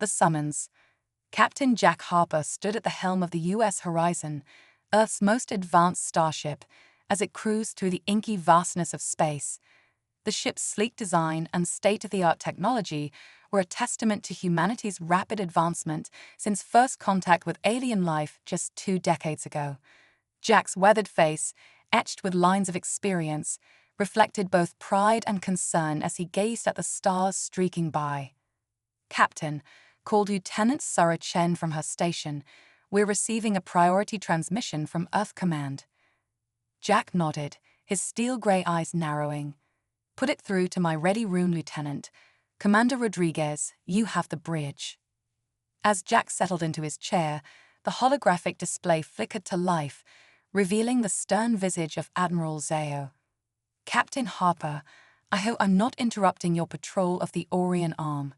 The summons. Captain Jack Harper stood at the helm of the U.S. Horizon, Earth's most advanced starship, as it cruised through the inky vastness of space. The ship's sleek design and state-of-the-art technology were a testament to humanity's rapid advancement since first contact with alien life just 2 decades ago. Jack's weathered face, etched with lines of experience, reflected both pride and concern as he gazed at the stars streaking by. "Captain," called Lieutenant Sarah Chen from her station, "we're receiving a priority transmission from Earth Command." Jack nodded, his steel-gray eyes narrowing. "Put it through to my ready room, Lieutenant. Commander Rodriguez, you have the bridge." As Jack settled into his chair, the holographic display flickered to life, revealing the stern visage of Admiral Zhao. "Captain Harper, I hope I'm not interrupting your patrol of the Orion Arm."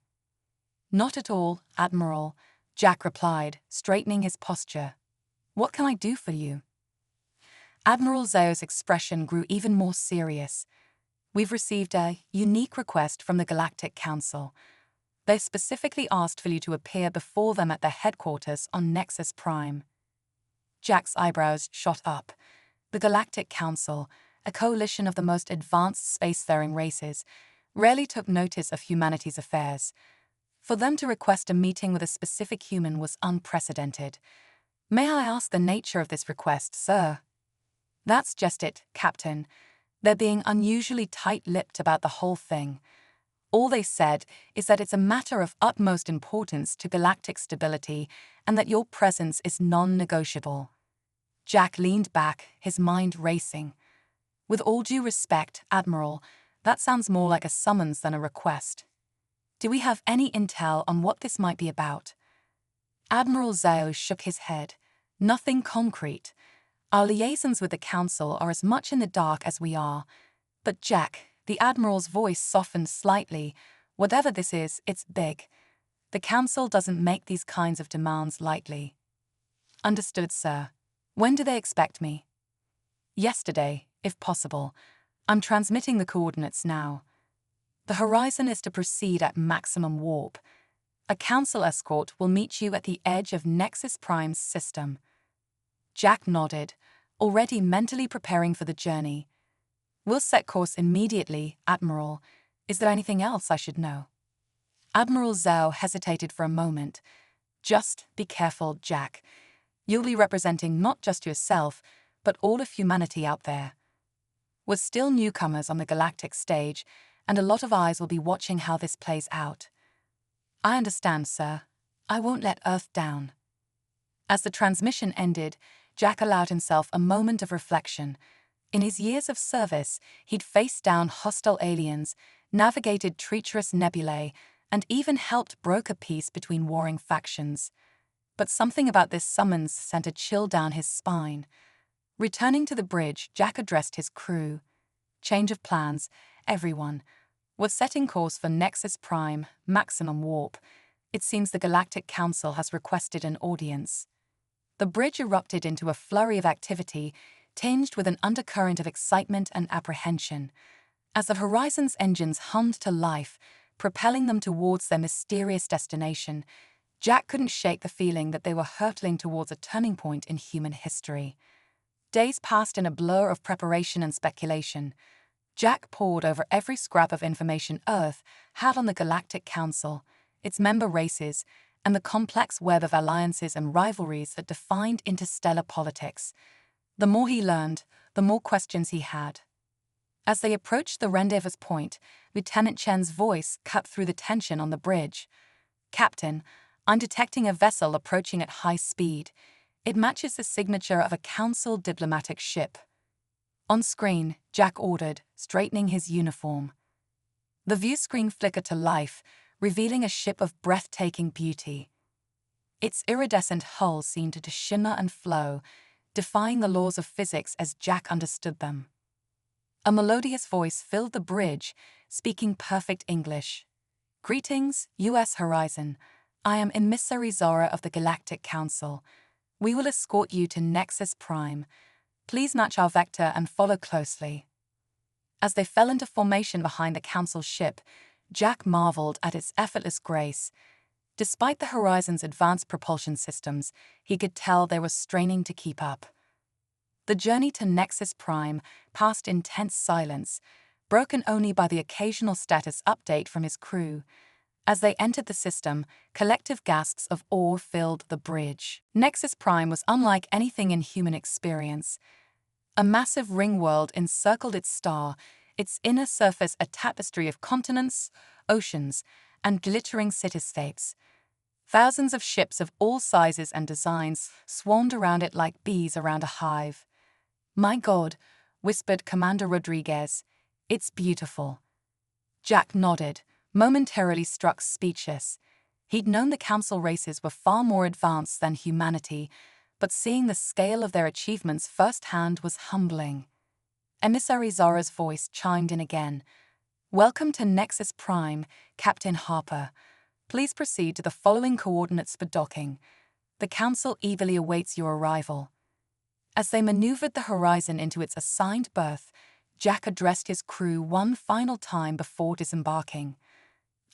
"Not at all, Admiral," Jack replied, straightening his posture. "What can I do for you?" Admiral Zhao's expression grew even more serious. "We've received a unique request from the Galactic Council. They specifically asked for you to appear before them at their headquarters on Nexus Prime." Jack's eyebrows shot up. The Galactic Council, a coalition of the most advanced spacefaring races, rarely took notice of humanity's affairs. For them to request a meeting with a specific human was unprecedented. "May I ask the nature of this request, sir?" "That's just it, Captain. They're being unusually tight-lipped about the whole thing. All they said is that it's a matter of utmost importance to galactic stability and that your presence is non-negotiable." Jack leaned back, his mind racing. "With all due respect, Admiral, that sounds more like a summons than a request. Do we have any intel on what this might be about?" Admiral Zhao shook his head. "Nothing concrete. Our liaisons with the Council are as much in the dark as we are. But Jack," the Admiral's voice softened slightly, "whatever this is, it's big. The Council doesn't make these kinds of demands lightly." "Understood, sir. When do they expect me?" "Yesterday, if possible. I'm transmitting the coordinates now. The Horizon is to proceed at maximum warp. A Council escort will meet you at the edge of Nexus Prime's system." Jack nodded, already mentally preparing for the journey. "We'll set course immediately, Admiral. Is there anything else I should know?" Admiral Zhao hesitated for a moment. "Just be careful, Jack. You'll be representing not just yourself, but all of humanity out there. We're still newcomers on the galactic stage, and a lot of eyes will be watching how this plays out." "I understand, sir. I won't let Earth down." As the transmission ended, Jack allowed himself a moment of reflection. In his years of service, he'd faced down hostile aliens, navigated treacherous nebulae, and even helped broker peace between warring factions. But something about this summons sent a chill down his spine. Returning to the bridge, Jack addressed his crew. "Change of plans, everyone. We're setting course for Nexus Prime, maximum warp. It seems the Galactic Council has requested an audience." The bridge erupted into a flurry of activity, tinged with an undercurrent of excitement and apprehension. As the Horizon's engines hummed to life, propelling them towards their mysterious destination, Jack couldn't shake the feeling that they were hurtling towards a turning point in human history. Days passed in a blur of preparation and speculation. Jack pored over every scrap of information Earth had on the Galactic Council, its member races, and the complex web of alliances and rivalries that defined interstellar politics. The more he learned, the more questions he had. As they approached the rendezvous point, Lieutenant Chen's voice cut through the tension on the bridge. "Captain, I'm detecting a vessel approaching at high speed. It matches the signature of a Council diplomatic ship." On screen, Jack ordered, straightening his uniform. The view screen flickered to life, revealing a ship of breathtaking beauty. Its iridescent hull seemed to shimmer and flow, defying the laws of physics as Jack understood them. A melodious voice filled the bridge, speaking perfect English. "Greetings, U.S. Horizon. I am Emissary Zora of the Galactic Council. We will escort you to Nexus Prime. Please match our vector and follow closely." As they fell into formation behind the Council ship, Jack marveled at its effortless grace. Despite the Horizon's advanced propulsion systems, he could tell they were straining to keep up. The journey to Nexus Prime passed in tense silence, broken only by the occasional status update from his crew. As they entered the system, collective gasps of awe filled the bridge. Nexus Prime was unlike anything in human experience. A massive ring world encircled its star, its inner surface a tapestry of continents, oceans, and glittering cityscapes. Thousands of ships of all sizes and designs swarmed around it like bees around a hive. "My God," whispered Commander Rodriguez, "it's beautiful." Jack nodded, momentarily struck speechless. He'd known the Council races were far more advanced than humanity, but seeing the scale of their achievements firsthand was humbling. Emissary Zara's voice chimed in again. "Welcome to Nexus Prime, Captain Harper. Please proceed to the following coordinates for docking. The Council eagerly awaits your arrival." As they maneuvered the Horizon into its assigned berth, Jack addressed his crew one final time before disembarking.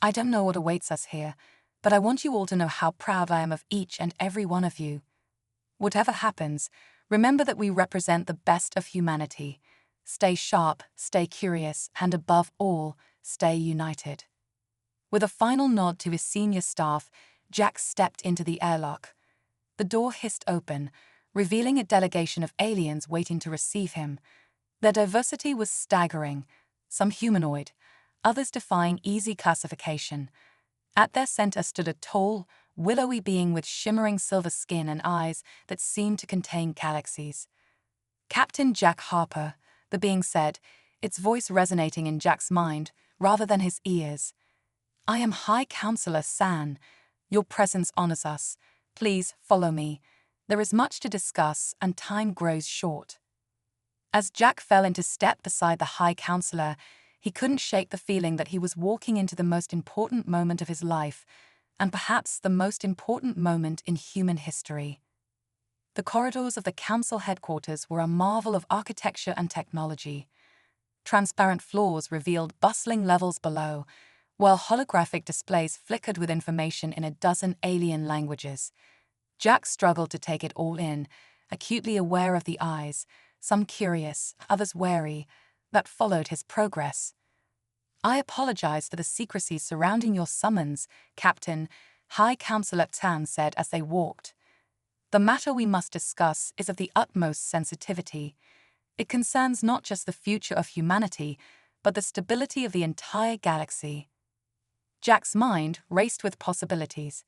"I don't know what awaits us here, but I want you all to know how proud I am of each and every one of you. Whatever happens, remember that we represent the best of humanity. Stay sharp, stay curious, and above all, stay united." With a final nod to his senior staff, Jack stepped into the airlock. The door hissed open, revealing a delegation of aliens waiting to receive him. Their diversity was staggering, some humanoid, others defying easy classification. At their center stood a tall, willowy being with shimmering silver skin and eyes that seemed to contain galaxies. "Captain Jack Harper," the being said, its voice resonating in Jack's mind rather than his ears. "I am High Counselor San. Your presence honors us. Please follow me. There is much to discuss and time grows short." As Jack fell into step beside the High Counselor, he couldn't shake the feeling that he was walking into the most important moment of his life, and perhaps the most important moment in human history. The corridors of the Council headquarters were a marvel of architecture and technology. Transparent floors revealed bustling levels below, while holographic displays flickered with information in a dozen alien languages. Jack struggled to take it all in, acutely aware of the eyes, some curious, others wary, that followed his progress. "I apologize for the secrecy surrounding your summons, Captain," High Counselor Tan said as they walked. "The matter we must discuss is of the utmost sensitivity. It concerns not just the future of humanity, but the stability of the entire galaxy." Jack's mind raced with possibilities.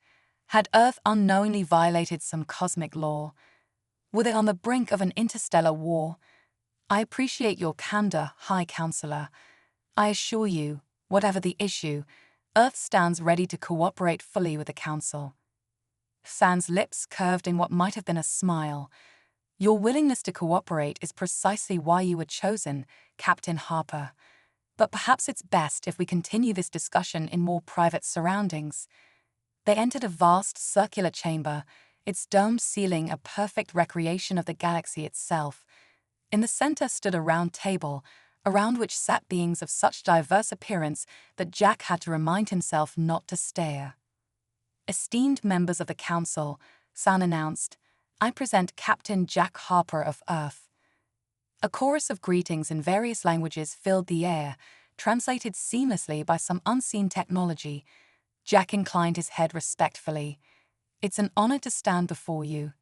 Had Earth unknowingly violated some cosmic law? Were they on the brink of an interstellar war? "I appreciate your candor, High Counselor. I assure you, whatever the issue, Earth stands ready to cooperate fully with the Council." San's lips curved in what might have been a smile. "Your willingness to cooperate is precisely why you were chosen, Captain Harper. But perhaps it's best if we continue this discussion in more private surroundings." They entered a vast circular chamber, its domed ceiling a perfect recreation of the galaxy itself. In the center stood a round table, around which sat beings of such diverse appearance that Jack had to remind himself not to stare. "Esteemed members of the Council," San announced, "I present Captain Jack Harper of Earth." A chorus of greetings in various languages filled the air, translated seamlessly by some unseen technology. Jack inclined his head respectfully. "It's an honor to stand before you.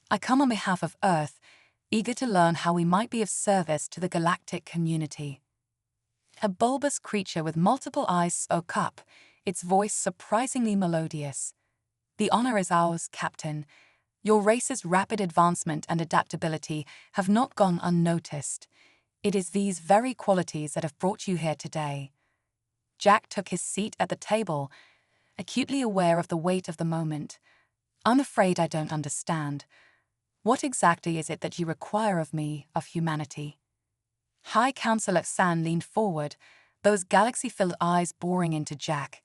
I come on behalf of Earth, eager to learn how we might be of service to the galactic community." A bulbous creature with multiple eyes spoke up, its voice surprisingly melodious. "The honor is ours, Captain. Your race's rapid advancement and adaptability have not gone unnoticed. It is these very qualities that have brought you here today." Jack took his seat at the table, acutely aware of the weight of the moment. "I'm afraid I don't understand. What exactly is it that you require of me, of humanity?" High Counselor San leaned forward, those galaxy-filled eyes boring into Jack.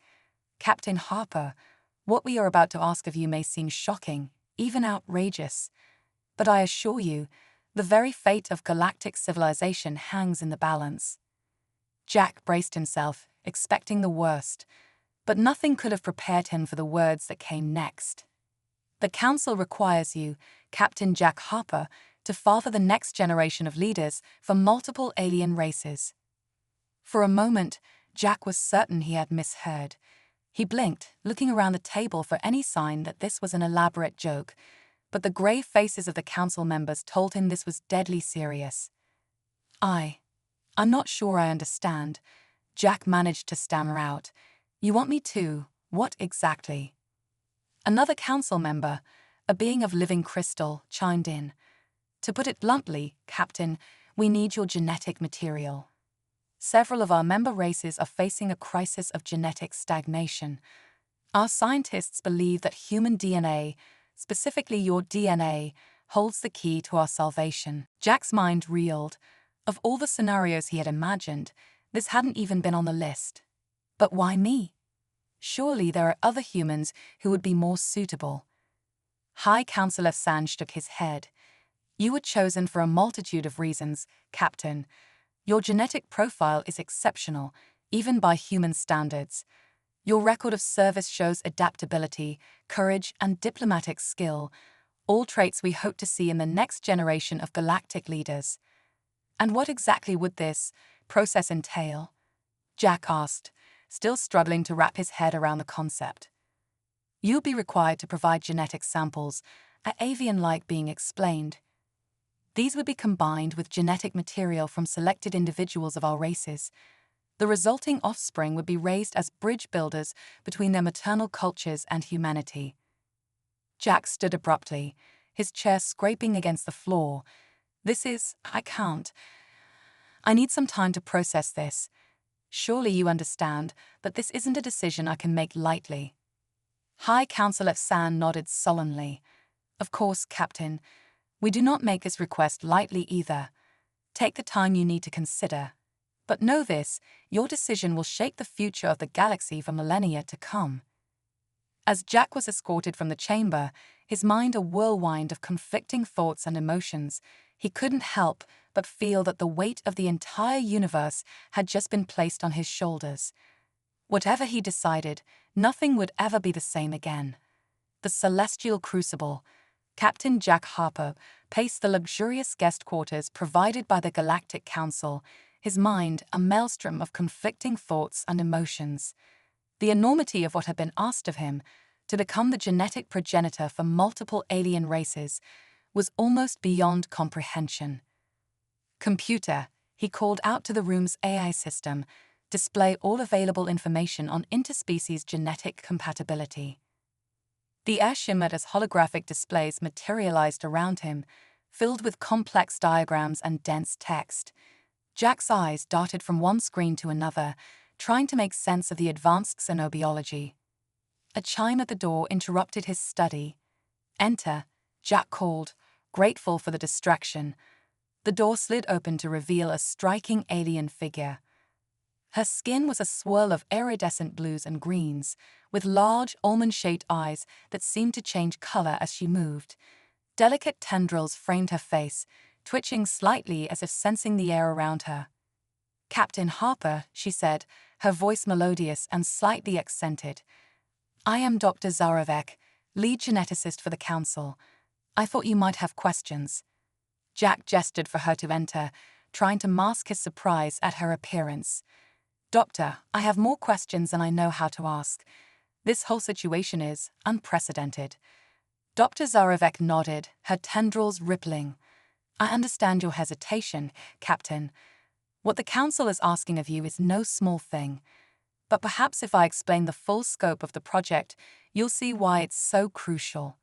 "Captain Harper, what we are about to ask of you may seem shocking, even outrageous. But I assure you, the very fate of galactic civilization hangs in the balance." Jack braced himself, expecting the worst. But nothing could have prepared him for the words that came next. The Council requires you, Captain Jack Harper, to father the next generation of leaders for multiple alien races. For a moment, Jack was certain he had misheard. He blinked, looking around the table for any sign that this was an elaborate joke, but the grey faces of the council members told him this was deadly serious. I'm not sure I understand, Jack managed to stammer out. You want me to, what exactly? Another council member, a being of living crystal, chimed in. To put it bluntly, Captain, we need your genetic material. Several of our member races are facing a crisis of genetic stagnation. Our scientists believe that human DNA, specifically your DNA, holds the key to our salvation. Jack's mind reeled. Of all the scenarios he had imagined, this hadn't even been on the list. But why me? Surely there are other humans who would be more suitable. High Councillor Sand shook his head. You were chosen for a multitude of reasons, Captain. Your genetic profile is exceptional, even by human standards. Your record of service shows adaptability, courage, and diplomatic skill, all traits we hope to see in the next generation of galactic leaders. And what exactly would this process entail? Jack asked, still struggling to wrap his head around the concept. You'll be required to provide genetic samples, an avian-like being explained. These would be combined with genetic material from selected individuals of our races. The resulting offspring would be raised as bridge builders between their maternal cultures and humanity. Jack stood abruptly, his chair scraping against the floor. I need some time to process this. Surely you understand that this isn't a decision I can make lightly. High Councillor San nodded sullenly. Of course, Captain. We do not make this request lightly either. Take the time you need to consider. But know this, your decision will shape the future of the galaxy for millennia to come. As Jack was escorted from the chamber, his mind a whirlwind of conflicting thoughts and emotions, he couldn't help but feel that the weight of the entire universe had just been placed on his shoulders. Whatever he decided, nothing would ever be the same again. The celestial crucible. Captain Jack Harper paced the luxurious guest quarters provided by the Galactic Council, his mind a maelstrom of conflicting thoughts and emotions. The enormity of what had been asked of him, to become the genetic progenitor for multiple alien races, was almost beyond comprehension. Computer, he called out to the room's AI system, display all available information on interspecies genetic compatibility. The air shimmered as holographic displays materialized around him, filled with complex diagrams and dense text. Jack's eyes darted from one screen to another, trying to make sense of the advanced xenobiology. A chime at the door interrupted his study. Enter, Jack called, grateful for the distraction. The door slid open to reveal a striking alien figure. Her skin was a swirl of iridescent blues and greens, with large, almond-shaped eyes that seemed to change color as she moved. Delicate tendrils framed her face, twitching slightly as if sensing the air around her. Captain Harper, she said, her voice melodious and slightly accented. I am Dr. Zarovec, lead geneticist for the Council. I thought you might have questions. Jack gestured for her to enter, trying to mask his surprise at her appearance. Doctor, I have more questions than I know how to ask. This whole situation is unprecedented. Dr. Zarovec nodded, her tendrils rippling. I understand your hesitation, Captain. What the Council is asking of you is no small thing. But perhaps if I explain the full scope of the project, you'll see why it's so crucial.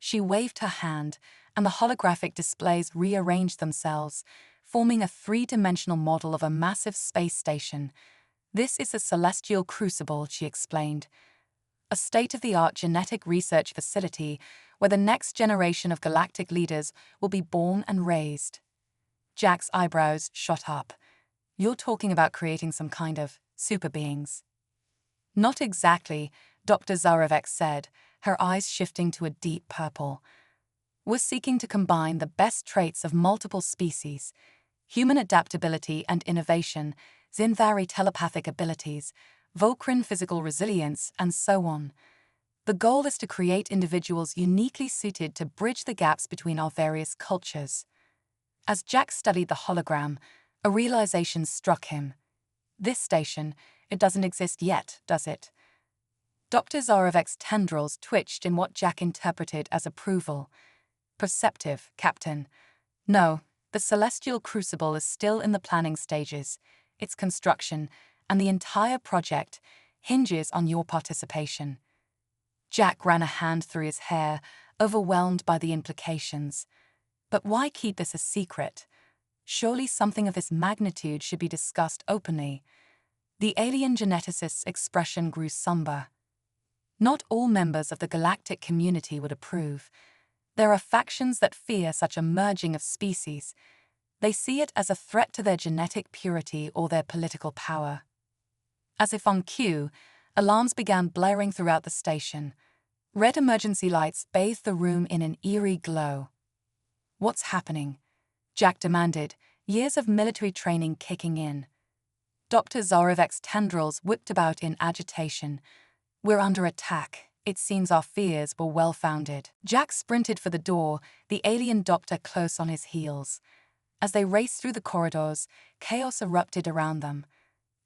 She waved her hand, and the holographic displays rearranged themselves, forming a three-dimensional model of a massive space station. This is the Celestial Crucible, she explained. A state-of-the-art genetic research facility where the next generation of galactic leaders will be born and raised. Jack's eyebrows shot up. You're talking about creating some kind of super beings. Not exactly, Dr. Zarovec said, her eyes shifting to a deep purple. We're seeking to combine the best traits of multiple species, human adaptability and innovation, Zinthari telepathic abilities, Volcran physical resilience, and so on. The goal is to create individuals uniquely suited to bridge the gaps between our various cultures. As Jack studied the hologram, a realization struck him. This station, it doesn't exist yet, does it? Dr. Zarevek's tendrils twitched in what Jack interpreted as approval. Perceptive, Captain. No, the celestial crucible is still in the planning stages. Its construction, and the entire project, hinges on your participation. Jack ran a hand through his hair, overwhelmed by the implications. But why keep this a secret? Surely something of this magnitude should be discussed openly. The alien geneticist's expression grew somber. Not all members of the galactic community would approve. There are factions that fear such a merging of species. They see it as a threat to their genetic purity or their political power. As if on cue, alarms began blaring throughout the station. Red emergency lights bathed the room in an eerie glow. "What's happening?" Jack demanded, years of military training kicking in. Dr. Zarevek's tendrils whipped about in agitation. "We're under attack. It seems our fears were well-founded." Jack sprinted for the door, the alien doctor close on his heels. As they raced through the corridors, chaos erupted around them.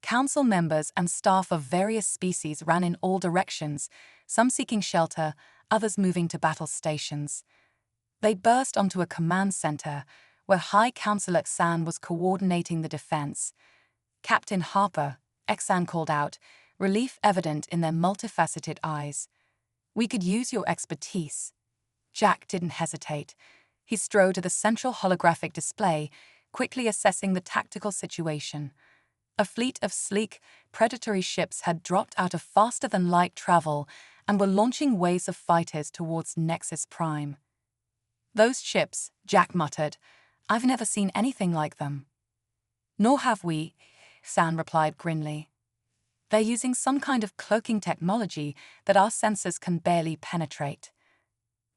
Council members and staff of various species ran in all directions, some seeking shelter, others moving to battle stations. They burst onto a command center, where High Councillor Xan was coordinating the defense. "Captain Harper," Xan called out, relief evident in their multifaceted eyes. "We could use your expertise." Jack didn't hesitate. He strode to the central holographic display, quickly assessing the tactical situation. A fleet of sleek, predatory ships had dropped out of faster-than-light travel and were launching waves of fighters towards Nexus Prime. "Those ships," Jack muttered, "I've never seen anything like them." "Nor have we," San replied grimly. "They're using some kind of cloaking technology that our sensors can barely penetrate."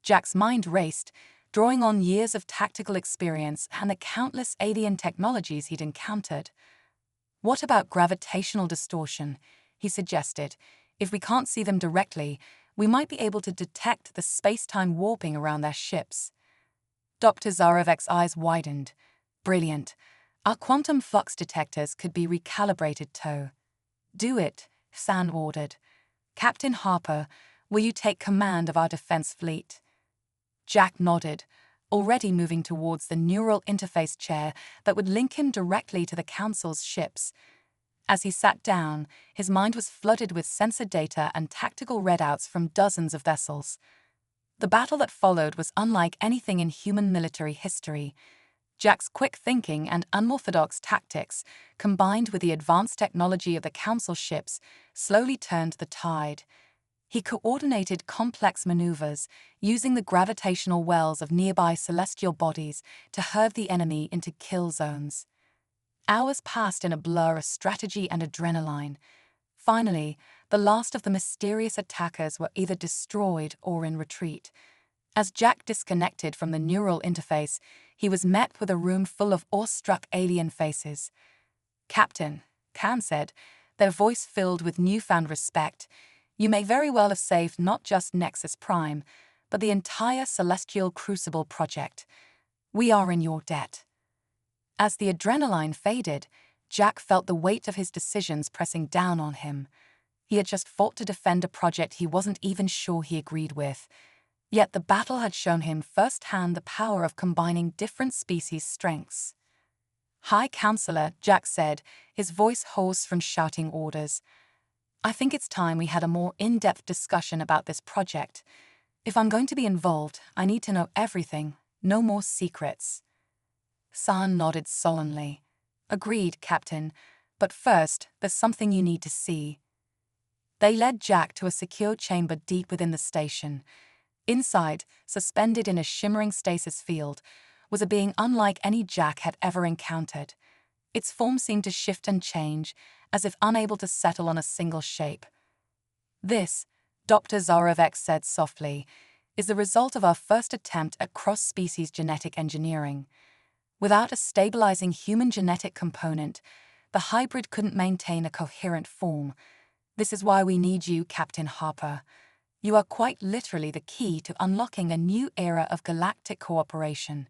Jack's mind raced, drawing on years of tactical experience and the countless alien technologies he'd encountered. "What about gravitational distortion?" he suggested. "If we can't see them directly, we might be able to detect the space-time warping around their ships." Dr. Zarevek's eyes widened. "Brilliant. Our quantum flux detectors could be recalibrated too." "Do it," San ordered. "Captain Harper, will you take command of our defense fleet?" Jack nodded, already moving towards the neural interface chair that would link him directly to the Council's ships. As he sat down, his mind was flooded with sensor data and tactical readouts from dozens of vessels. The battle that followed was unlike anything in human military history. Jack's quick thinking and unorthodox tactics, combined with the advanced technology of the Council ships, slowly turned the tide. He coordinated complex maneuvers, using the gravitational wells of nearby celestial bodies to herd the enemy into kill zones. Hours passed in a blur of strategy and adrenaline. Finally, the last of the mysterious attackers were either destroyed or in retreat. As Jack disconnected from the neural interface, he was met with a room full of awestruck alien faces. "Captain," Khan said, their voice filled with newfound respect, "you may very well have saved not just Nexus Prime, but the entire Celestial Crucible project. We are in your debt." As the adrenaline faded, Jack felt the weight of his decisions pressing down on him. He had just fought to defend a project he wasn't even sure he agreed with. Yet the battle had shown him firsthand the power of combining different species' strengths. "High Councillor," Jack said, his voice hoarse from shouting orders, "I think it's time we had a more in-depth discussion about this project. If I'm going to be involved, I need to know everything, no more secrets." San nodded sullenly. "Agreed, Captain, but first, there's something you need to see." They led Jack to a secure chamber deep within the station. Inside, suspended in a shimmering stasis field, was a being unlike any Jack had ever encountered. Its form seemed to shift and change, as if unable to settle on a single shape. "This," Dr. Zarevek said softly, "is the result of our first attempt at cross-species genetic engineering. Without a stabilizing human genetic component, the hybrid couldn't maintain a coherent form. This is why we need you, Captain Harper. You are quite literally the key to unlocking a new era of galactic cooperation.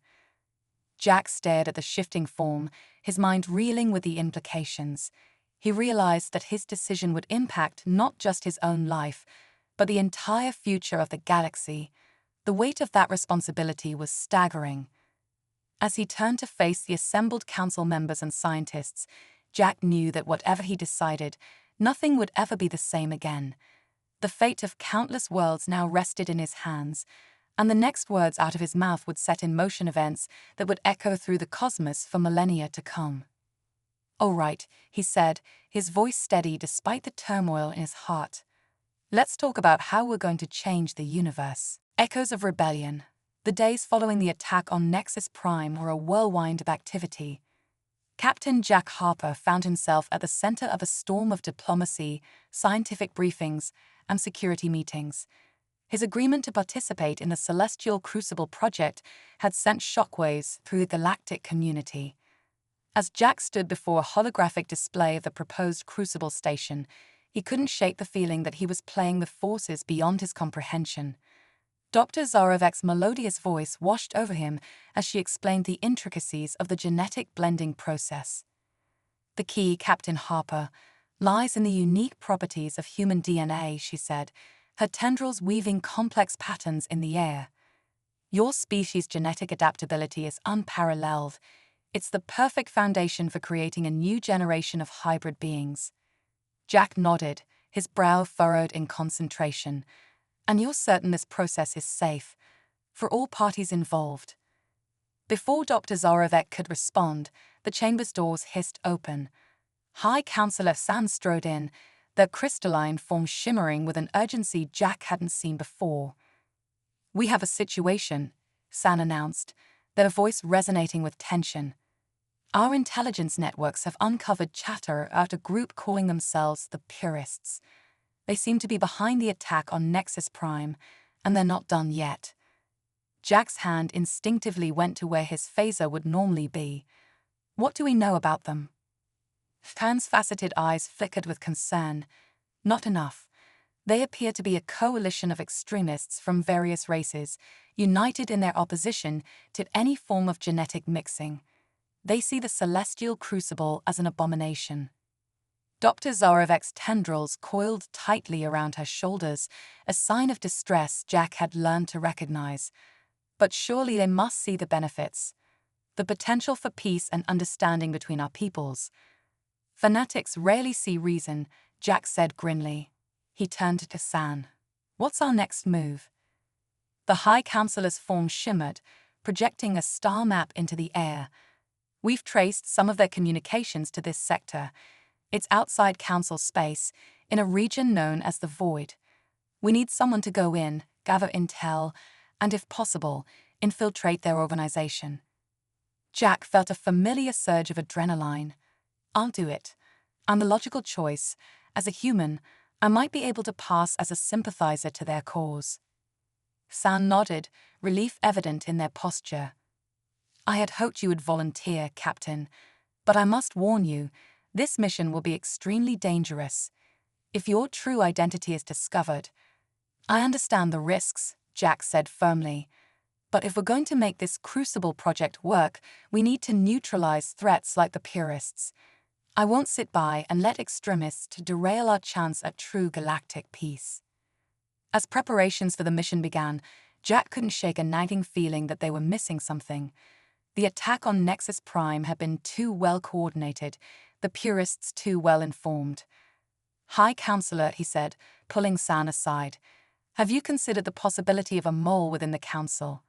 Jack stared at the shifting form, his mind reeling with the implications. He realized that his decision would impact not just his own life, but the entire future of the galaxy. The weight of that responsibility was staggering. As he turned to face the assembled council members and scientists, Jack knew that whatever he decided, nothing would ever be the same again. The fate of countless worlds now rested in his hands, and the next words out of his mouth would set in motion events that would echo through the cosmos for millennia to come. "All right," he said, his voice steady despite the turmoil in his heart. "Let's talk about how we're going to change the universe." Echoes of rebellion. The days following the attack on Nexus Prime were a whirlwind of activity. Captain Jack Harper found himself at the center of a storm of diplomacy, scientific briefings, and security meetings. His agreement to participate in the Celestial Crucible project had sent shockwaves through the galactic community. As Jack stood before a holographic display of the proposed Crucible station, he couldn't shake the feeling that he was playing with forces beyond his comprehension. Dr. Zarovek's melodious voice washed over him as she explained the intricacies of the genetic blending process. "The key, Captain Harper, lies in the unique properties of human DNA," she said, her tendrils weaving complex patterns in the air. "Your species' genetic adaptability is unparalleled. It's the perfect foundation for creating a new generation of hybrid beings." Jack nodded, his brow furrowed in concentration. "And you're certain this process is safe for all parties involved?" Before Dr. Zarovek could respond, the chamber's doors hissed open. High Counselor San strode in, their crystalline form shimmering with an urgency Jack hadn't seen before. "We have a situation," San announced, their voice resonating with tension. "Our intelligence networks have uncovered chatter about a group calling themselves the Purists. They seem to be behind the attack on Nexus Prime, and they're not done yet." Jack's hand instinctively went to where his phaser would normally be. "What do we know about them?" San's faceted eyes flickered with concern. "Not enough. They appear to be a coalition of extremists from various races, united in their opposition to any form of genetic mixing. They see the Celestial Crucible as an abomination." Dr. Zarovek's tendrils coiled tightly around her shoulders, a sign of distress Jack had learned to recognize. "But surely they must see the benefits. The potential for peace and understanding between our peoples." "Fanatics rarely see reason," Jack said grimly. He turned to San. "What's our next move?" The High Counselor's form shimmered, projecting a star map into the air. "We've traced some of their communications to this sector. It's outside Council space, in a region known as the Void. We need someone to go in, gather intel, and if possible, infiltrate their organization." Jack felt a familiar surge of adrenaline. "I'll do it. I'm the logical choice. As a human, I might be able to pass as a sympathizer to their cause." San nodded, relief evident in their posture. "I had hoped you would volunteer, Captain, but I must warn you, this mission will be extremely dangerous. If your true identity is discovered—" "I understand the risks," Jack said firmly. "But if we're going to make this Crucible project work, we need to neutralize threats like the Purists. I won't sit by and let extremists derail our chance at true galactic peace." As preparations for the mission began, Jack couldn't shake a nagging feeling that they were missing something. The attack on Nexus Prime had been too well coordinated, the Purists too well informed. "High Counselor," he said, pulling San aside, "have you considered the possibility of a mole within the Council?"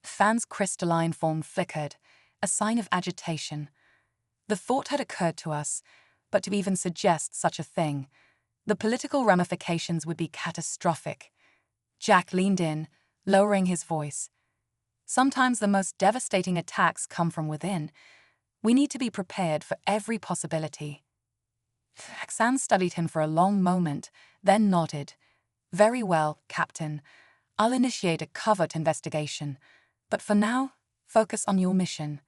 San's crystalline form flickered, a sign of agitation. "The thought had occurred to us, but to even suggest such a thing, the political ramifications would be catastrophic." Jack leaned in, lowering his voice. "Sometimes the most devastating attacks come from within. We need to be prepared for every possibility." San studied him for a long moment, then nodded. "Very well, Captain. I'll initiate a covert investigation. But for now, focus on your mission.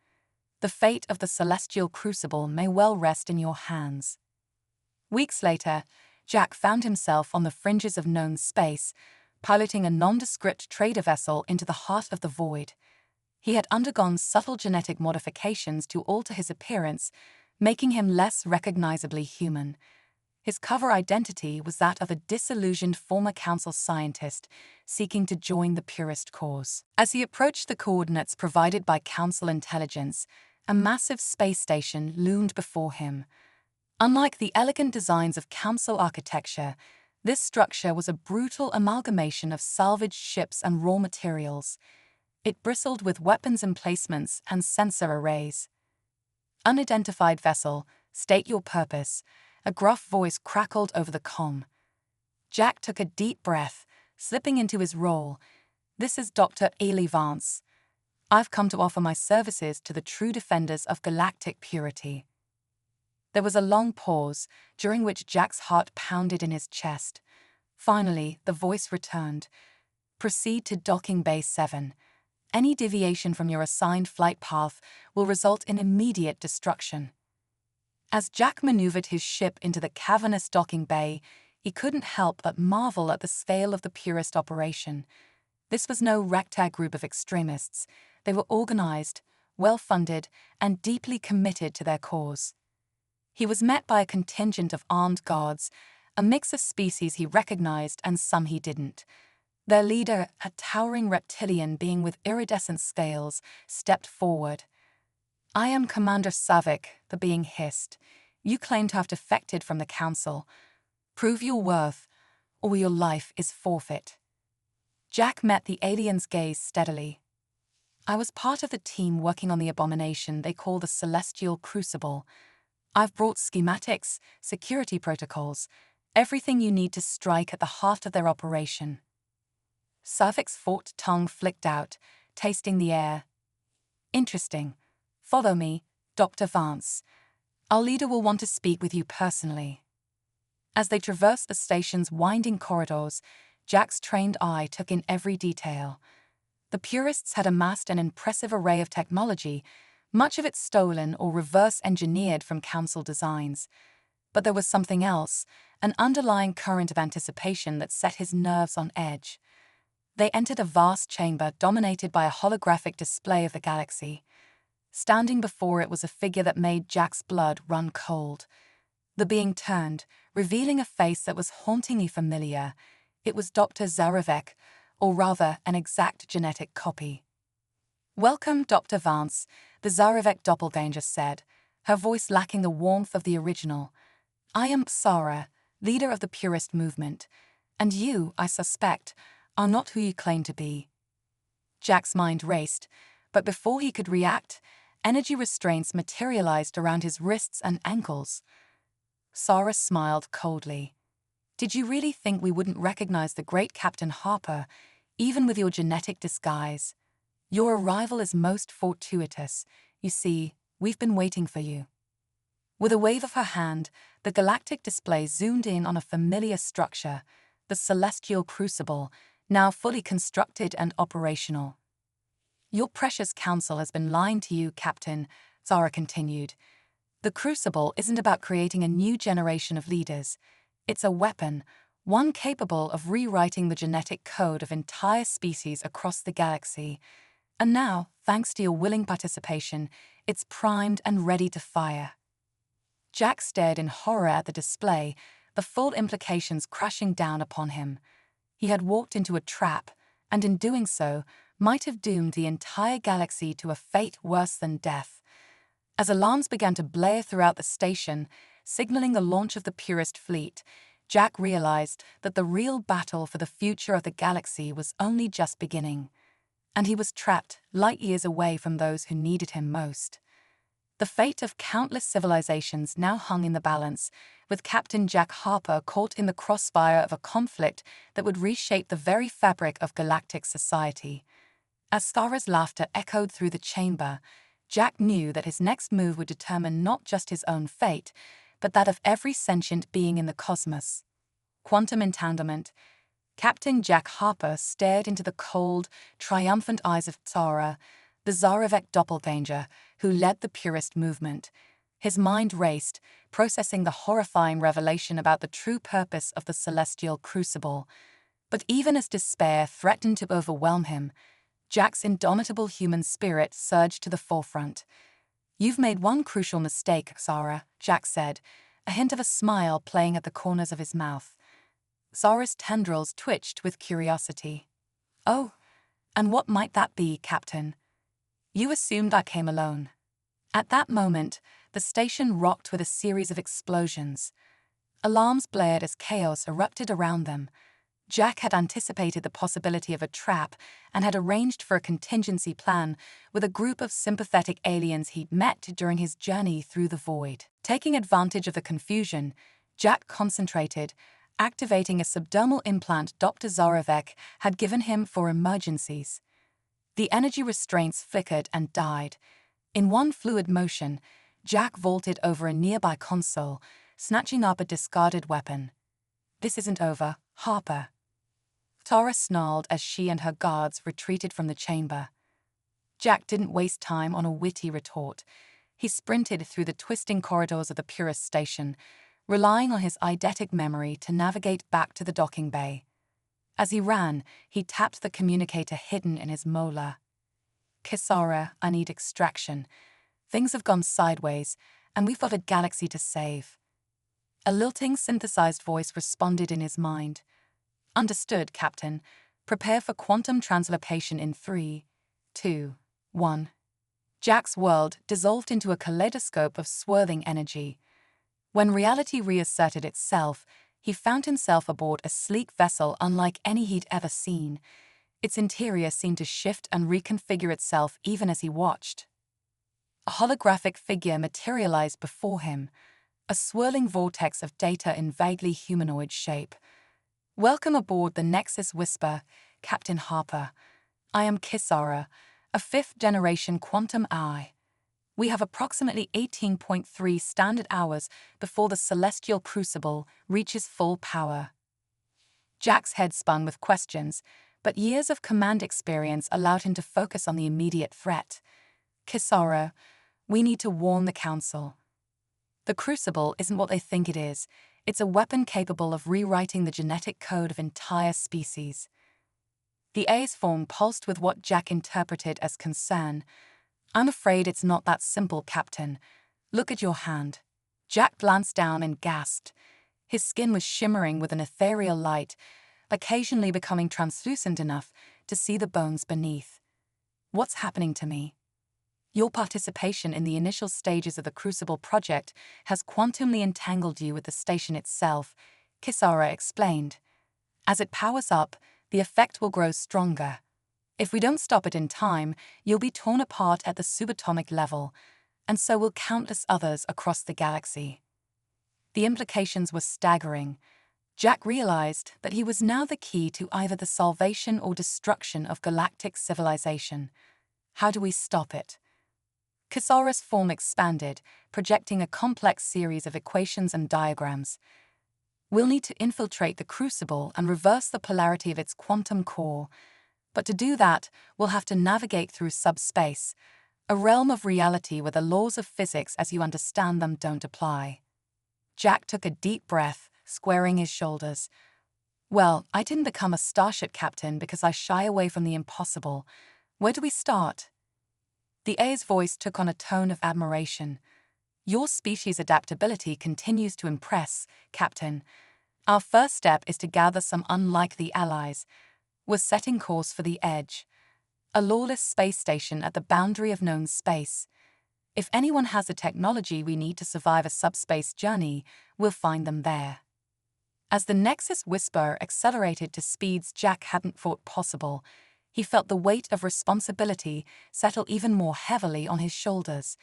The fate of the Celestial Crucible may well rest in your hands." Weeks later, Jack found himself on the fringes of known space, piloting a nondescript trader vessel into the heart of the void. He had undergone subtle genetic modifications to alter his appearance, making him less recognizably human. His cover identity was that of a disillusioned former Council scientist seeking to join the purist cause. As he approached the coordinates provided by Council intelligence, a massive space station loomed before him. Unlike the elegant designs of Council architecture, this structure was a brutal amalgamation of salvaged ships and raw materials. It bristled with weapons emplacements and sensor arrays. "Unidentified vessel, state your purpose," a gruff voice crackled over the comm. Jack took a deep breath, slipping into his role. "This is Dr. Ely Vance. I've come to offer my services to the true defenders of galactic purity." There was a long pause, during which Jack's heart pounded in his chest. Finally, the voice returned. "Proceed to Docking Bay 7. Any deviation from your assigned flight path will result in immediate destruction." As Jack maneuvered his ship into the cavernous docking bay, he couldn't help but marvel at the scale of the purist operation. This was no ragtag group of extremists. They were organized, well-funded, and deeply committed to their cause. He was met by a contingent of armed guards, a mix of species he recognized and some he didn't. Their leader, a towering reptilian being with iridescent scales, stepped forward. "I am Commander Savick," the being hissed. "You claim to have defected from the Council. Prove your worth, or your life is forfeit." Jack met the alien's gaze steadily. "I was part of the team working on the abomination they call the Celestial Crucible. I've brought schematics, security protocols, everything you need to strike at the heart of their operation." Savick's forked tongue flicked out, tasting the air. "Interesting. Follow me, Dr. Vance. Our leader will want to speak with you personally." As they traversed the station's winding corridors, Jack's trained eye took in every detail. The purists had amassed an impressive array of technology, much of it stolen or reverse-engineered from Council designs. But there was something else, an underlying current of anticipation that set his nerves on edge. They entered a vast chamber dominated by a holographic display of the galaxy. Standing before it was a figure that made Jack's blood run cold. The being turned, revealing a face that was hauntingly familiar. It was Dr. Zarevek, or rather an exact genetic copy. "Welcome, Dr. Vance," the Zarevek doppelganger said, her voice lacking the warmth of the original. "I am Psara, leader of the Purist movement, and you, I suspect, are not who you claim to be." Jack's mind raced, but before he could react, energy restraints materialized around his wrists and ankles. Sarah smiled coldly. "Did you really think we wouldn't recognize the great Captain Harper, even with your genetic disguise? Your arrival is most fortuitous. You see, we've been waiting for you." With a wave of her hand, the galactic display zoomed in on a familiar structure, the Celestial Crucible, now fully constructed and operational. "Your precious Council has been lying to you, Captain," Zara continued. "The Crucible isn't about creating a new generation of leaders. It's a weapon, one capable of rewriting the genetic code of entire species across the galaxy. And now, thanks to your willing participation, it's primed and ready to fire." Jack stared in horror at the display, the full implications crashing down upon him. He had walked into a trap, and in doing so, might have doomed the entire galaxy to a fate worse than death. As alarms began to blare throughout the station, signaling the launch of the Purist fleet, Jack realized that the real battle for the future of the galaxy was only just beginning. And he was trapped light years away from those who needed him most. The fate of countless civilizations now hung in the balance, with Captain Jack Harper caught in the crossfire of a conflict that would reshape the very fabric of galactic society. As Sarah's laughter echoed through the chamber, Jack knew that his next move would determine not just his own fate, but that of every sentient being in the cosmos. Quantum entanglement. Captain Jack Harper stared into the cold, triumphant eyes of Tsara, the Zarevek doppelganger, who led the Purist movement. His mind raced, processing the horrifying revelation about the true purpose of the celestial crucible. But even as despair threatened to overwhelm him, Jack's indomitable human spirit surged to the forefront. "You've made one crucial mistake, Zara," Jack said, a hint of a smile playing at the corners of his mouth. Zara's tendrils twitched with curiosity. "Oh, and what might that be, Captain? You assumed I came alone." At that moment, the station rocked with a series of explosions. Alarms blared as chaos erupted around them. Jack had anticipated the possibility of a trap and had arranged for a contingency plan with a group of sympathetic aliens he'd met during his journey through the void. Taking advantage of the confusion, Jack concentrated, activating a subdermal implant Dr. Zarovec had given him for emergencies. The energy restraints flickered and died. In one fluid motion, Jack vaulted over a nearby console, snatching up a discarded weapon. "This isn't over, Harper." Tara snarled as she and her guards retreated from the chamber. Jack didn't waste time on a witty retort. He sprinted through the twisting corridors of the Purist station, relying on his eidetic memory to navigate back to the docking bay. As he ran, he tapped the communicator hidden in his molar. "Kisara, I need extraction. Things have gone sideways, and we've got a galaxy to save." A lilting synthesized voice responded in his mind. "Understood, Captain. Prepare for quantum translocation in 3, 2, 1. Jack's world dissolved into a kaleidoscope of swirling energy. When reality reasserted itself, he found himself aboard a sleek vessel unlike any he'd ever seen. Its interior seemed to shift and reconfigure itself even as he watched. A holographic figure materialized before him, a swirling vortex of data in vaguely humanoid shape. "Welcome aboard the Nexus Whisper, Captain Harper. I am Kisara, a fifth-generation quantum eye. We have approximately 18.3 standard hours before the celestial crucible reaches full power." Jack's head spun with questions, but years of command experience allowed him to focus on the immediate threat. "Kisara, we need to warn the Council. The crucible isn't what they think it is. It's a weapon capable of rewriting the genetic code of entire species." The A's form pulsed with what Jack interpreted as concern. "I'm afraid it's not that simple, Captain. Look at your hand." Jack glanced down and gasped. His skin was shimmering with an ethereal light, occasionally becoming translucent enough to see the bones beneath. "What's happening to me?" "Your participation in the initial stages of the Crucible project has quantumly entangled you with the station itself," Kisara explained. "As it powers up, the effect will grow stronger. If we don't stop it in time, you'll be torn apart at the subatomic level, and so will countless others across the galaxy." The implications were staggering. Jack realized that he was now the key to either the salvation or destruction of galactic civilization. How do we stop it? Kisara's form expanded, projecting a complex series of equations and diagrams. "We'll need to infiltrate the crucible and reverse the polarity of its quantum core. But to do that, we'll have to navigate through subspace, a realm of reality where the laws of physics as you understand them don't apply." Jack took a deep breath, squaring his shoulders. "Well, I didn't become a starship captain because I shy away from the impossible. Where do we start?" The A's voice took on a tone of admiration. "Your species' adaptability continues to impress, Captain. Our first step is to gather some unlikely allies. We're setting course for the Edge, a lawless space station at the boundary of known space. If anyone has the technology we need to survive a subspace journey, we'll find them there." As the Nexus Whisper accelerated to speeds Jack hadn't thought possible, he felt the weight of responsibility settle even more heavily on his shoulders.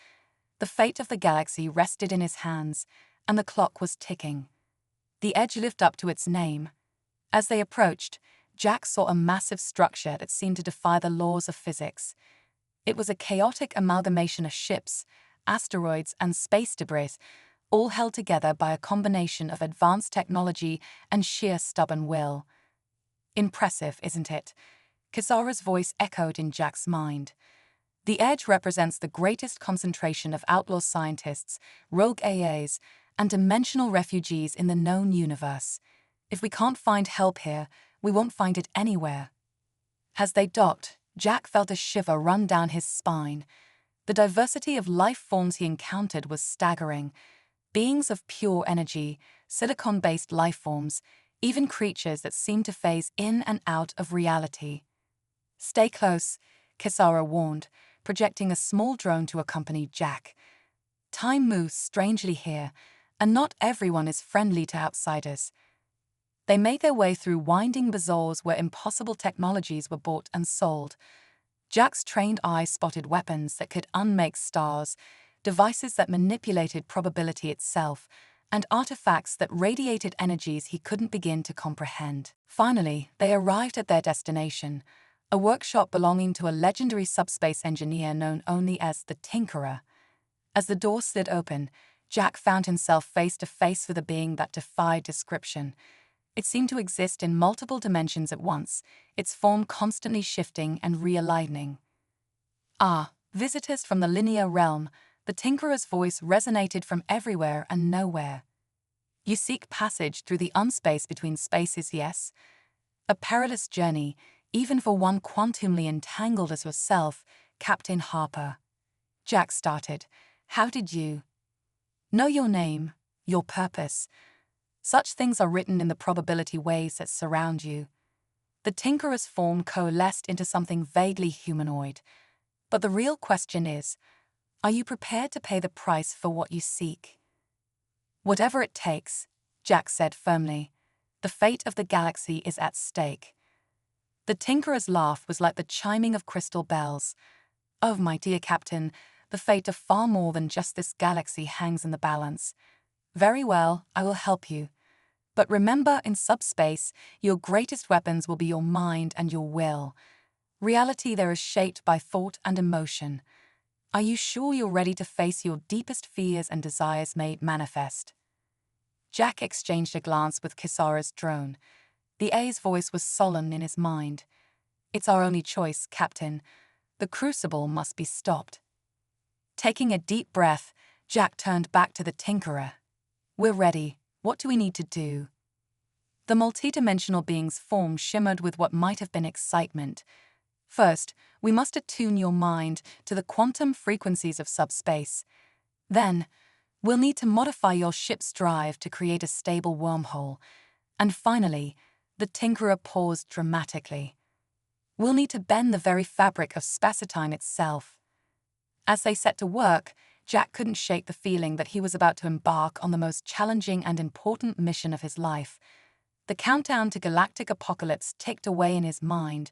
The fate of the galaxy rested in his hands, and the clock was ticking. The Edge lived up to its name. As they approached, Jack saw a massive structure that seemed to defy the laws of physics. It was a chaotic amalgamation of ships, asteroids, and space debris, all held together by a combination of advanced technology and sheer stubborn will. "Impressive, isn't it?" Kisara's voice echoed in Jack's mind. The edge represents the greatest concentration of outlaw scientists, rogue AAs, and dimensional refugees in the known universe. If we can't find help here, we won't find it anywhere. As they docked, Jack felt a shiver run down his spine. The diversity of life forms he encountered was staggering. Beings of pure energy, silicon-based life forms, even creatures that seemed to phase in and out of reality. "Stay close," Kisara warned, projecting a small drone to accompany Jack. "Time moves strangely here, and not everyone is friendly to outsiders." They made their way through winding bazaars where impossible technologies were bought and sold. Jack's trained eye spotted weapons that could unmake stars, devices that manipulated probability itself, and artifacts that radiated energies he couldn't begin to comprehend. Finally, they arrived at their destination, a workshop belonging to a legendary subspace engineer known only as the Tinkerer. As the door slid open, Jack found himself face to face with a being that defied description. It seemed to exist in multiple dimensions at once, its form constantly shifting and realigning. "Ah, visitors from the linear realm," the Tinkerer's voice resonated from everywhere and nowhere. "You seek passage through the unspace between spaces, yes? A perilous journey, even for one quantumly entangled as yourself, Captain Harper." Jack started. "How did you know your name, your purpose? Such things are written in the probability waves that surround you." The Tinkerer's form coalesced into something vaguely humanoid. "But the real question is, are you prepared to pay the price for what you seek?" "Whatever it takes," Jack said firmly. "The fate of the galaxy is at stake." The Tinkerer's laugh was like the chiming of crystal bells. "Oh, my dear Captain, the fate of far more than just this galaxy hangs in the balance. Very well, I will help you. But remember, in subspace, your greatest weapons will be your mind and your will. Reality there is shaped by thought and emotion. Are you sure you're ready to face your deepest fears and desires made manifest?" Jack exchanged a glance with Kisara's drone. The A's voice was solemn in his mind. "It's our only choice, Captain. The crucible must be stopped." Taking a deep breath, Jack turned back to the Tinkerer. "We're ready. What do we need to do?" The multidimensional being's form shimmered with what might have been excitement. "First, we must attune your mind to the quantum frequencies of subspace. Then, we'll need to modify your ship's drive to create a stable wormhole. And finally," the Tinkerer paused dramatically, "we'll need to bend the very fabric of spacetime itself." As they set to work, Jack couldn't shake the feeling that he was about to embark on the most challenging and important mission of his life. The countdown to galactic apocalypse ticked away in his mind,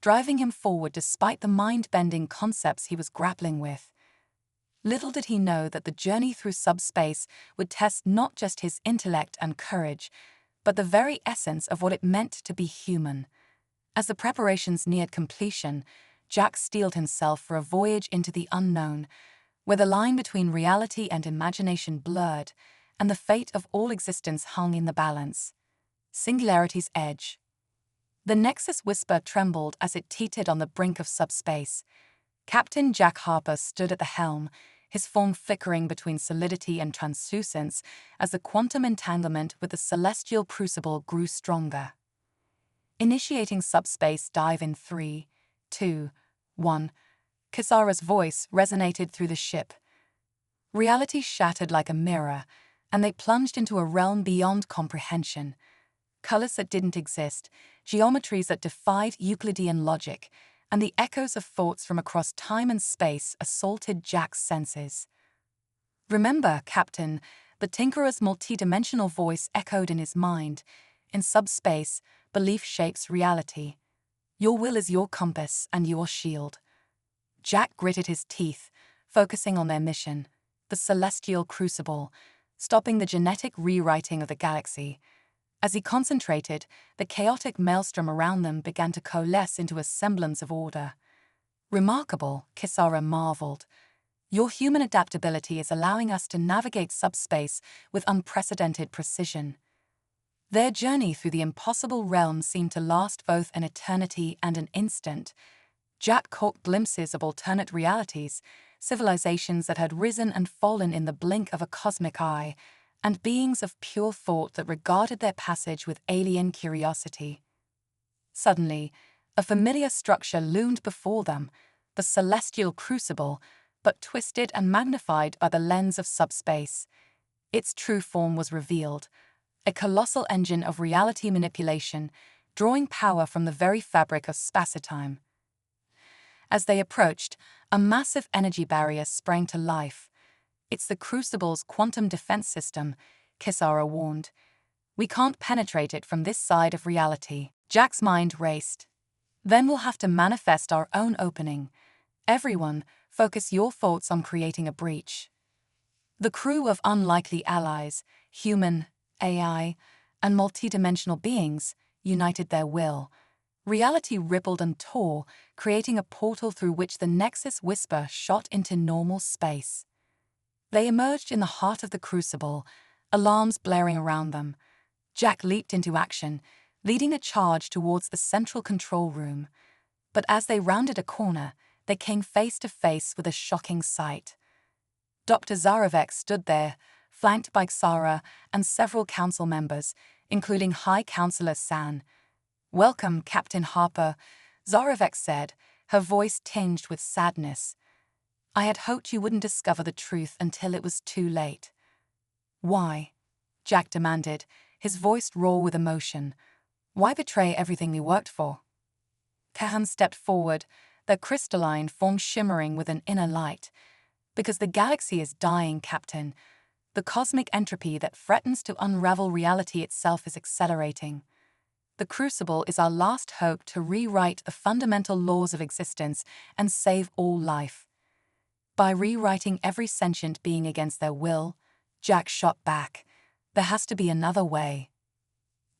driving him forward despite the mind-bending concepts he was grappling with. Little did he know that the journey through subspace would test not just his intellect and courage, but the very essence of what it meant to be human. As the preparations neared completion, Jack steeled himself for a voyage into the unknown, where the line between reality and imagination blurred, and the fate of all existence hung in the balance. Singularity's edge. The Nexus whisper trembled as it teetered on the brink of subspace. Captain Jack Harper stood at the helm, his form flickering between solidity and translucence as the quantum entanglement with the celestial crucible grew stronger. Initiating subspace dive in 3, 2, 1. Kisara's voice resonated through the ship. Reality shattered like a mirror, and they plunged into a realm beyond comprehension. Colors that didn't exist, geometries that defied Euclidean logic, and the echoes of thoughts from across time and space assaulted Jack's senses. "Remember, Captain," the Tinkerer's multidimensional voice echoed in his mind. "In subspace, belief shapes reality. Your will is your compass and your shield." Jack gritted his teeth, focusing on their mission, the celestial crucible, stopping the genetic rewriting of the galaxy. As he concentrated, the chaotic maelstrom around them began to coalesce into a semblance of order. "Remarkable," Kisara marveled. "Your human adaptability is allowing us to navigate subspace with unprecedented precision." Their journey through the impossible realm seemed to last both an eternity and an instant. Jack caught glimpses of alternate realities, civilizations that had risen and fallen in the blink of a cosmic eye, and beings of pure thought that regarded their passage with alien curiosity. Suddenly, a familiar structure loomed before them, the celestial crucible, but twisted and magnified by the lens of subspace. Its true form was revealed, a colossal engine of reality manipulation, drawing power from the very fabric of spacetime. As they approached, a massive energy barrier sprang to life. "It's the Crucible's quantum defense system," Kisara warned. "We can't penetrate it from this side of reality." Jack's mind raced. "Then we'll have to manifest our own opening. Everyone, focus your thoughts on creating a breach." The crew of unlikely allies, human, AI, and multidimensional beings, united their will. Reality rippled and tore, creating a portal through which the Nexus Whisper shot into normal space. They emerged in the heart of the Crucible, alarms blaring around them. Jack leaped into action, leading a charge towards the central control room. But as they rounded a corner, they came face to face with a shocking sight. Dr. Zarevek stood there, flanked by Xara and several council members, including High Counselor San. "Welcome, Captain Harper," Zarevek said, her voice tinged with sadness. "I had hoped you wouldn't discover the truth until it was too late." "Why?" Jack demanded, his voice raw with emotion. "Why betray everything we worked for?" Kahan stepped forward, their crystalline form shimmering with an inner light. "Because the galaxy is dying, Captain. The cosmic entropy that threatens to unravel reality itself is accelerating. The Crucible is our last hope to rewrite the fundamental laws of existence and save all life." By rewriting every sentient being against their will, Jack shot back. "There has to be another way."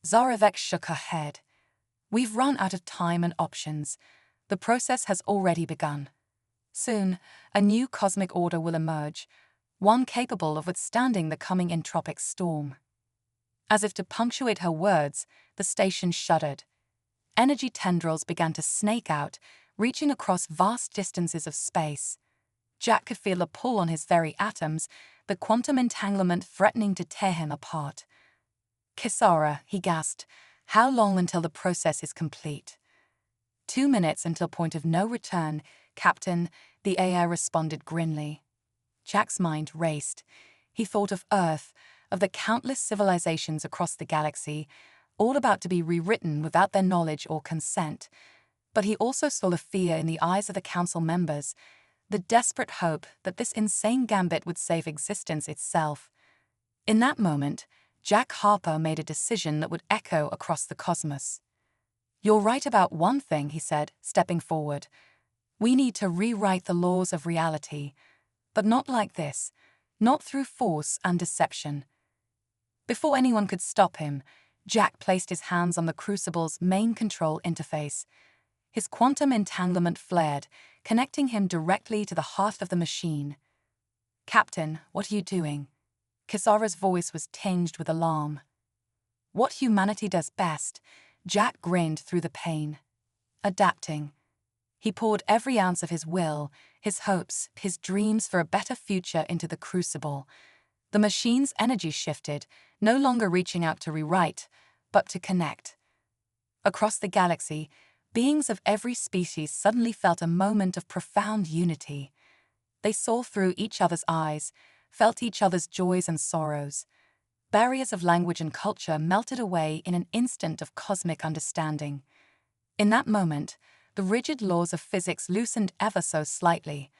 Zarevek shook her head. "We've run out of time and options. The process has already begun. Soon, a new cosmic order will emerge, one capable of withstanding the coming entropic storm." As if to punctuate her words, the station shuddered. Energy tendrils began to snake out, reaching across vast distances of space. Jack could feel a pull on his very atoms, the quantum entanglement threatening to tear him apart. "Kisara," he gasped, "how long until the process is complete?" 2 minutes until point of no return, Captain, the AI responded grimly. Jack's mind raced. He thought of Earth, of the countless civilizations across the galaxy, all about to be rewritten without their knowledge or consent. But he also saw the fear in the eyes of the council members, the desperate hope that this insane gambit would save existence itself. In that moment, Jack Harper made a decision that would echo across the cosmos. "You're right about one thing," he said, stepping forward. "We need to rewrite the laws of reality, but not like this, not through force and deception." Before anyone could stop him, Jack placed his hands on the Crucible's main control interface. His quantum entanglement flared, connecting him directly to the heart of the machine. "Captain, what are you doing?" Kisara's voice was tinged with alarm. "What humanity does best," Jack grinned through the pain. "Adapting." He poured every ounce of his will, his hopes, his dreams for a better future into the Crucible. The machine's energy shifted, no longer reaching out to rewrite, but to connect. Across the galaxy, beings of every species suddenly felt a moment of profound unity. They saw through each other's eyes, felt each other's joys and sorrows. Barriers of language and culture melted away in an instant of cosmic understanding. In that moment, the rigid laws of physics loosened ever so slightly.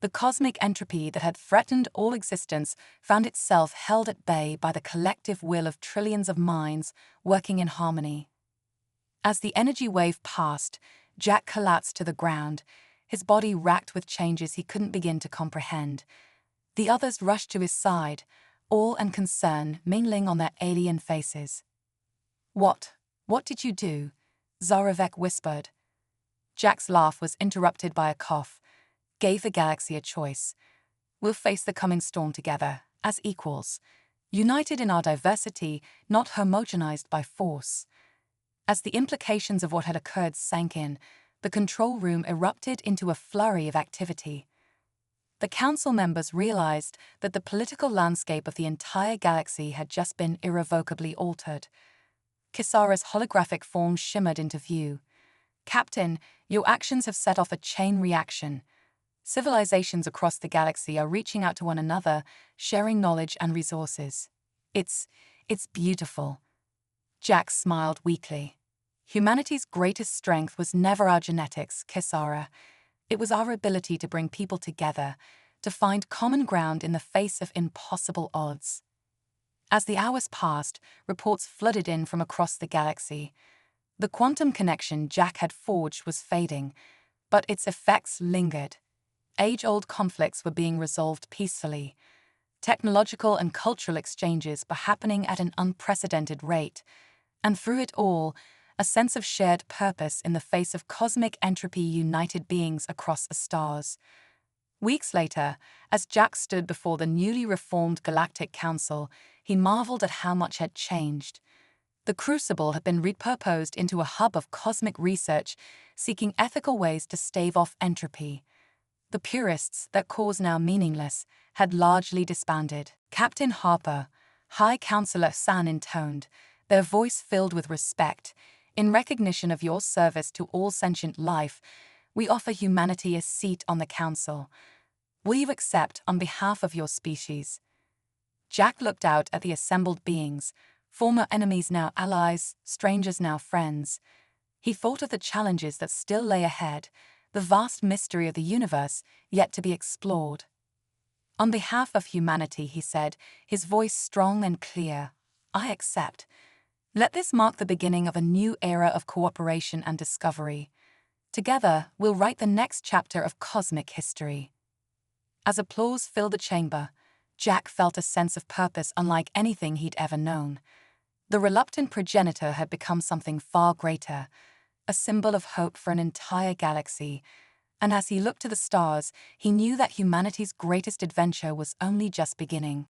The cosmic entropy that had threatened all existence found itself held at bay by the collective will of trillions of minds working in harmony. As the energy wave passed, Jack collapsed to the ground, his body racked with changes he couldn't begin to comprehend. The others rushed to his side, awe and concern mingling on their alien faces. What did you do?" Zarevek whispered. Jack's laugh was interrupted by a cough. "Gave the galaxy a choice. We'll face the coming storm together, as equals, united in our diversity, not homogenized by force." As the implications of what had occurred sank in, the control room erupted into a flurry of activity. The council members realized that the political landscape of the entire galaxy had just been irrevocably altered. Kisara's holographic form shimmered into view. "Captain, your actions have set off a chain reaction. Civilizations across the galaxy are reaching out to one another, sharing knowledge and resources. It's beautiful." Jack smiled weakly. "Humanity's greatest strength was never our genetics, Kisara. It was our ability to bring people together, to find common ground in the face of impossible odds." As the hours passed, reports flooded in from across the galaxy. The quantum connection Jack had forged was fading, but its effects lingered. Age-old conflicts were being resolved peacefully. Technological and cultural exchanges were happening at an unprecedented rate, and through it all, a sense of shared purpose in the face of cosmic entropy united beings across the stars. Weeks later, as Jack stood before the newly reformed Galactic Council, he marveled at how much had changed. The Crucible had been repurposed into a hub of cosmic research, seeking ethical ways to stave off entropy. The purists that cause now meaningless had largely disbanded. Captain Harper, High Counselor San intoned, their voice filled with respect. "In recognition of your service to all sentient life, we offer humanity a seat on the council. Will you accept on behalf of your species?" Jack looked out at the assembled beings, former enemies now allies, strangers now friends. He thought of the challenges that still lay ahead, the vast mystery of the universe yet to be explored. "On behalf of humanity," he said, his voice strong and clear, "I accept. Let this mark the beginning of a new era of cooperation and discovery. Together, we'll write the next chapter of cosmic history." As applause filled the chamber, Jack felt a sense of purpose unlike anything he'd ever known. The reluctant progenitor had become something far greater, a symbol of hope for an entire galaxy, and as he looked to the stars, he knew that humanity's greatest adventure was only just beginning.